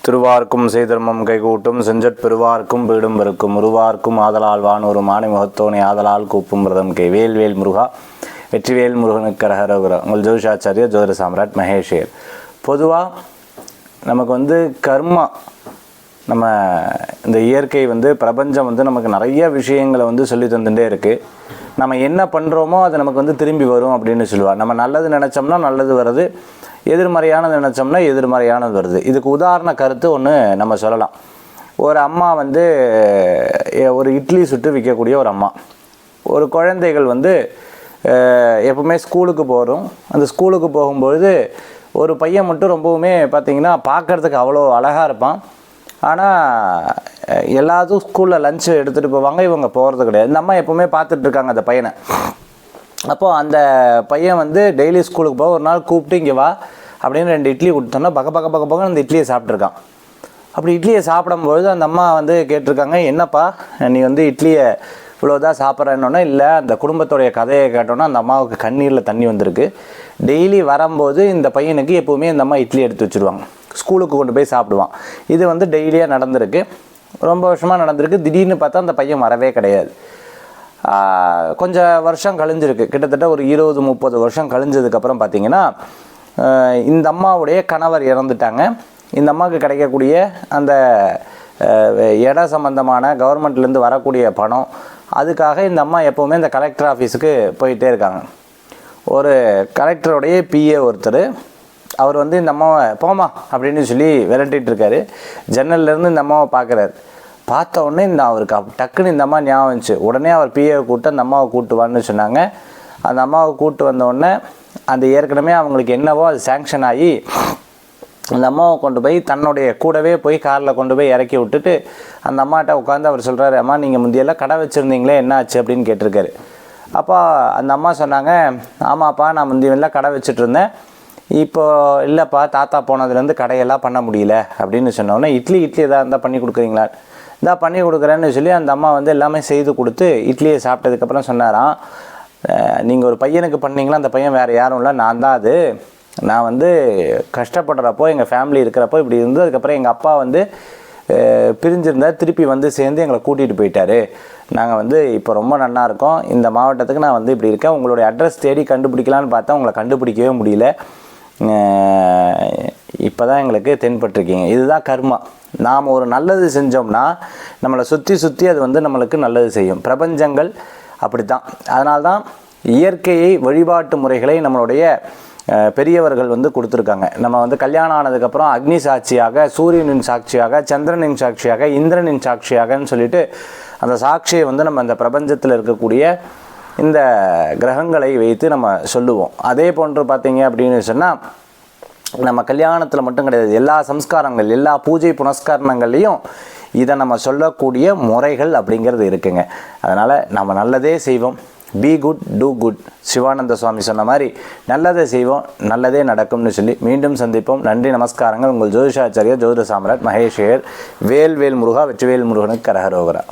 திருவார்க்கும் செய்தர்மம் கைகூட்டும் செஞ்சற் பெருவார்க்கும் வீடும் பெருக்கும் உருவார்க்கும் ஆதலால் வானூறு மானை முகத்தோனை ஆதலால் கூப்பும் பிரதம் கே வேல்வேல் முருகா வெற்றிவேல் முருகனுக்கு கரகரோகரா. உங்கள் ஜோதிஷாச்சாரிய ஜோதிட சாம்ராட் மகேஷேர். பொதுவாக நமக்கு கர்மா, நம்ம இந்த இயற்கை பிரபஞ்சம் நமக்கு நிறைய விஷயங்களை சொல்லி தந்துட்டே இருக்குது. நம்ம என்ன பண்ணுறோமோ அது நமக்கு திரும்பி வரும் அப்படின்னு சொல்லுவாள். நம்ம நல்லது நினச்சோம்னா நல்லது வருது, எதிர்மறையானது நினச்சோம்னா எதிர்மறையானது வருது. இதுக்கு உதாரண கருத்து ஒன்று நம்ம சொல்லலாம். ஒரு அம்மா ஒரு இட்லி சுட்டு விற்கக்கூடிய ஒரு அம்மா, ஒரு குழந்தைகள் எப்பவுமே ஸ்கூலுக்கு போகிறோம். அந்த ஸ்கூலுக்கு போகும்பொழுது ஒரு பையன் மட்டும் ரொம்பவுமே பார்த்திங்கன்னா பார்க்குறதுக்கு அவ்வளோ அழகாக இருப்பான். ஆனால் எல்லாத்துக்கும் ஸ்கூலில் லஞ்சு எடுத்துகிட்டு போவாங்க, இவங்க போகிறது கிடையாது. இந்த அம்மா எப்போவுமே பார்த்துட்ருக்காங்க அந்த பையனை. அப்போது அந்த பையன் டெய்லி ஸ்கூலுக்கு போக ஒரு நாள் கூப்பிட்டு இங்கே வா அப்படின்னு 2 இட்லி கொடுத்தோன்னா பக்க அந்த இட்லியை சாப்பிட்ருக்கான். அப்படி இட்லியை சாப்பிடும்பொழுது அந்த அம்மா கேட்டிருக்காங்க, என்னப்பா நீ இட்லியை இவ்வளோதான் சாப்பிட்றேன்னொன்னா. இல்லை, அந்த குடும்பத்துடைய கதையை கேட்டோன்னா அந்த அம்மாவுக்கு கண்ணீரில் தண்ணி வந்திருக்கு. டெய்லி வரும்போது இந்த பையனுக்கு எப்போவுமே இந்த அம்மா இட்லி எடுத்து வச்சுருவாங்க, ஸ்கூலுக்கு கொண்டு போய் சாப்பிடுவான். இது டெய்லியாக நடந்திருக்கு, ரொம்ப வருஷமாக நடந்திருக்கு. திடீர்னு பார்த்தா அந்த பையன் வரவே கிடையாது. கொஞ்சம் வருஷம் கழிஞ்சிருக்கு, கிட்டத்தட்ட ஒரு 20-30 வருஷம் கழிஞ்சதுக்கப்புறம் பார்த்திங்கன்னா இந்த அம்மாவுடைய கணவர் இறந்துட்டாங்க. இந்த அம்மாவுக்கு கிடைக்கக்கூடிய அந்த இட சம்பந்தமான கவர்மெண்ட்லேருந்து வரக்கூடிய பணம், அதுக்காக இந்த அம்மா எப்போவுமே இந்த கலெக்டர் ஆஃபீஸுக்கு போயிட்டே இருக்காங்க. ஒரு கலெக்டருடைய பிஏ ஒருத்தர், அவர் இந்த அம்மாவை போமா அப்படின்னு சொல்லி விரட்டிகிட்டு இருக்காரு. ஜன்னல்லேருந்து இந்த அம்மாவை பார்க்குறாரு. பார்த்த உடனே அவருக்கு டக்குன்னு இந்த அம்மா ஞாபகம் வந்துச்சு. உடனே அவர் பிஏவை கூப்பிட்டு அந்த அம்மாவை கூப்பிட்டுவான்னு சொன்னாங்க. அந்த அம்மாவை கூப்பிட்டு வந்த உடனே அந்த ஏற்கனவே அவங்களுக்கு என்னவோ அது சேங்ஷன் ஆகி அந்த அம்மாவை கொண்டு போய் தன்னுடைய கூடவே போய் காரில் கொண்டு போய் இறக்கி விட்டுட்டு அந்த அம்மாட்ட உட்காந்து அவர் சொல்கிறாரு, அம்மா நீங்கள் முந்தியெல்லாம் கடை வச்சுருந்தீங்களே, என்ன ஆச்சு அப்படின்னு கேட்டிருக்காரு. அப்போ அந்த அம்மா சொன்னாங்க, ஆமாப்பா நான் முந்தியெல்லாம் கடை வச்சுட்டு இருந்தேன், இப்போ இல்லைப்பா தாத்தா போனதுலேருந்து கடையெல்லாம் பண்ண முடியல அப்படின்னு சொன்னோன்னே, இட்லி எதாக இருந்தால் பண்ணி கொடுக்குறீங்களா, இந்தா பண்ணி கொடுக்குறேன்னு சொல்லி அந்த அம்மா எல்லாமே செய்து கொடுத்து இட்லியை சாப்பிட்டதுக்கப்புறம் சொன்னாராம், நீங்கள் ஒரு பையனுக்கு பண்ணீங்களா, அந்த பையன் வேறு யாரும் இல்லை, நான் தான் அது. நான் கஷ்டப்படுறப்போ எங்கள் ஃபேமிலி இருக்கிறப்போ இப்படி இருந்து, அதுக்கப்புறம் எங்கள் அப்பா பிரிஞ்சிருந்தார், திருப்பி சேர்ந்து எங்களை கூட்டிகிட்டு போயிட்டார். நாங்கள் இப்போ ரொம்ப நல்லா இருக்கோம், இந்த மாவட்டத்துக்கு நான் இப்படி இருக்கேன், உங்களுடைய அட்ரஸ் தேடி கண்டுபிடிக்கலான்னு பார்த்தா உங்களை கண்டுபிடிக்கவே முடியல, இப்போ தான் எங்களுக்கு தென்பட்டிருக்கீங்க. இதுதான் கர்மா. நாம் ஒரு நல்லது செஞ்சோம்னா நம்மளை சுற்றி அது நம்மளுக்கு நல்லது செய்யும். பிரபஞ்சங்கள் அப்படி தான். அதனால தான் இயற்கையை வழிபாட்டு முறைகளை நம்மளுடைய பெரியவர்கள் கொடுத்துருக்காங்க. நம்ம கல்யாணம் ஆனதுக்கப்புறம் அக்னி சாட்சியாக, சூரியனின் சாட்சியாக, சந்திரனின் சாட்சியாக, இந்திரனின் சாட்சியாகன்னு சொல்லிட்டு அந்த சாட்சியை நம்ம அந்த பிரபஞ்சத்தில் இருக்கக்கூடிய இந்த கிரகங்களை வைத்து நம்ம சொல்லுவோம். அதே போன்று பார்த்தீங்க அப்படின்னு சொன்னால் நம்ம கல்யாணத்தில் மட்டும் கிடையாது, எல்லா சம்ஸ்காரங்கள், எல்லா பூஜை புனஸ்காரணங்கள்லேயும் இதை நம்ம சொல்லக்கூடிய முறைகள் அப்படிங்கிறது இருக்குங்க. அதனால் நம்ம நல்லதே செய்வோம். Be good do good. Sivananda Swami சொன்ன மாதிரி நல்லதே செய்வோம், நல்லதே நடக்கும்னு சொல்லி மீண்டும் சந்திப்போம். நன்றி, நமஸ்காரங்கள். உங்கள் ஜோதிஷாச்சாரிய ஜோதிட சாம்ராட் மகேஷேர். வேல்வேல் முருகா வெற்றிவேல் முருகனுக்கு கரகரோகரா.